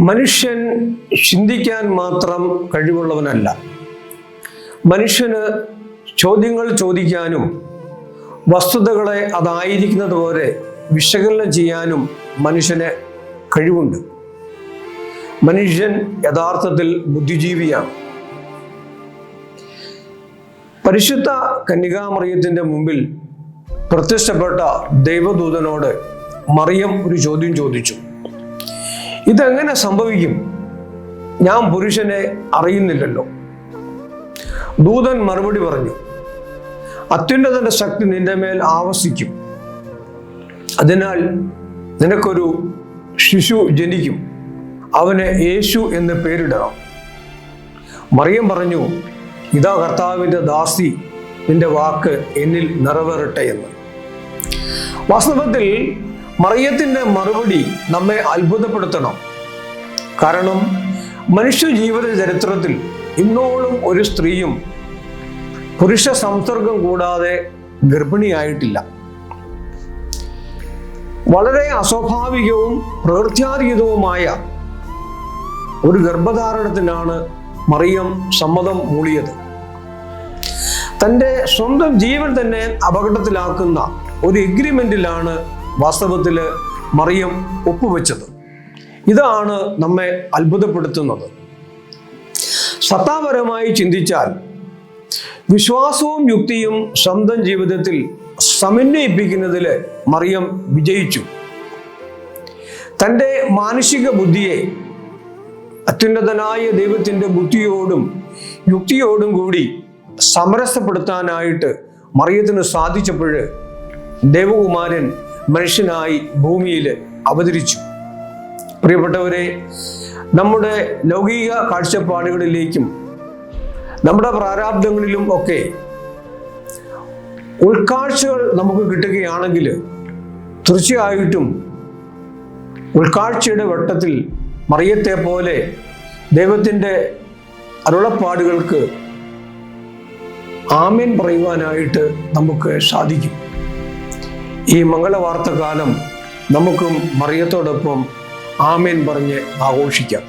മനുഷ്യൻ ചിന്തിക്കാൻ മാത്രം കഴിവുള്ളവനല്ല. മനുഷ്യന് ചോദ്യങ്ങൾ ചോദിക്കാനും വസ്തുതകളെ അതായിരിക്കുന്നത് പോലെ വിശകലനം ചെയ്യാനും മനുഷ്യന് കഴിവുണ്ട്. മനുഷ്യൻ യഥാർത്ഥത്തിൽ ബുദ്ധിജീവിയാണ്. പരിശുദ്ധ കന്യകാമറിയത്തിൻ്റെ മുമ്പിൽ പ്രത്യക്ഷപ്പെട്ട ദൈവദൂതനോട് മറിയം ഒരു ചോദ്യം ചോദിച്ചു. ഇതെങ്ങനെ സംഭവിക്കും? ഞാൻ പുരുഷനെ അറിയുന്നില്ലല്ലോ. ദൂതൻ മറുപടി പറഞ്ഞു, അത്യുന്നതന്റെ ശക്തി നിന്റെ മേൽ ആവസിക്കും. അതിനാൽ നിനക്കൊരു ശിശു ജനിക്കും, അവന് യേശു എന്ന് പേരിടണം. മറിയം പറഞ്ഞു, ഇതാ കർത്താവിൻ്റെ ദാസി, നിന്റെ വാക്ക് എന്നിൽ നിറവേറട്ടെ എന്ന്. വാസ്തവത്തിൽ മറിയത്തിൻ്റെ മറുപടി നമ്മെ അത്ഭുതപ്പെടുത്തണം. കാരണം മനുഷ്യ ജീവിത ചരിത്രത്തിൽ ഇന്നോളം ഒരു സ്ത്രീയും പുരുഷ സംസർഗം കൂടാതെ ഗർഭിണിയായിട്ടില്ല. വളരെ അസ്വാഭാവികവും പ്രകൃത്യാതീതവുമായ ഒരു ഗർഭധാരണത്തിനാണ് മറിയം സമ്മതം മൂളിയത്. തൻ്റെ സ്വന്തം ജീവൻ തന്നെ അപകടത്തിലാക്കുന്ന ഒരു എഗ്രിമെന്റിലാണ് വാസ്തവത്തിൽ മറിയം ഒപ്പുവെച്ചത്. ഇതാണ് നമ്മെ അത്ഭുതപ്പെടുത്തുന്നത്. സത്താപരമായി ചിന്തിച്ചാൽ വിശ്വാസവും യുക്തിയും സ്വന്തം ജീവിതത്തിൽ സമന്വയിപ്പിക്കുന്നതിൽ മറിയം വിജയിച്ചു. തൻ്റെ മാനുഷിക ബുദ്ധിയെ അത്യുന്നതനായ ദൈവത്തിൻ്റെ ബുദ്ധിയോടും യുക്തിയോടും കൂടി സമരസപ്പെടുത്താനായിട്ട് മറിയത്തിന് സാധിച്ചപ്പോൾ ദേവകുമാരൻ മനുഷ്യനായി ഭൂമിയിൽ അവതരിച്ചു. പ്രിയപ്പെട്ടവരെ, നമ്മുടെ ലൗകിക കാഴ്ചപ്പാടുകളിലേക്കും നമ്മുടെ പ്രാരാബ്ദങ്ങളിലും ഒക്കെ ഉൾക്കാഴ്ചകൾ നമുക്ക് കിട്ടുകയാണെങ്കിൽ തീർച്ചയായിട്ടും ഉൾക്കാഴ്ചയുടെ വട്ടത്തിൽ മറിയത്തെ പോലെ ദൈവത്തിൻ്റെ അരുളപ്പാടുകൾക്ക് ആമേൻ പറയുവാനായിട്ട് നമുക്ക് സാധിക്കും. ഈ മംഗളവാർത്ത കാലം നമുക്കും മറിയത്തോടൊപ്പം ആമേൻ പറഞ്ഞ് ആഘോഷിക്കാം.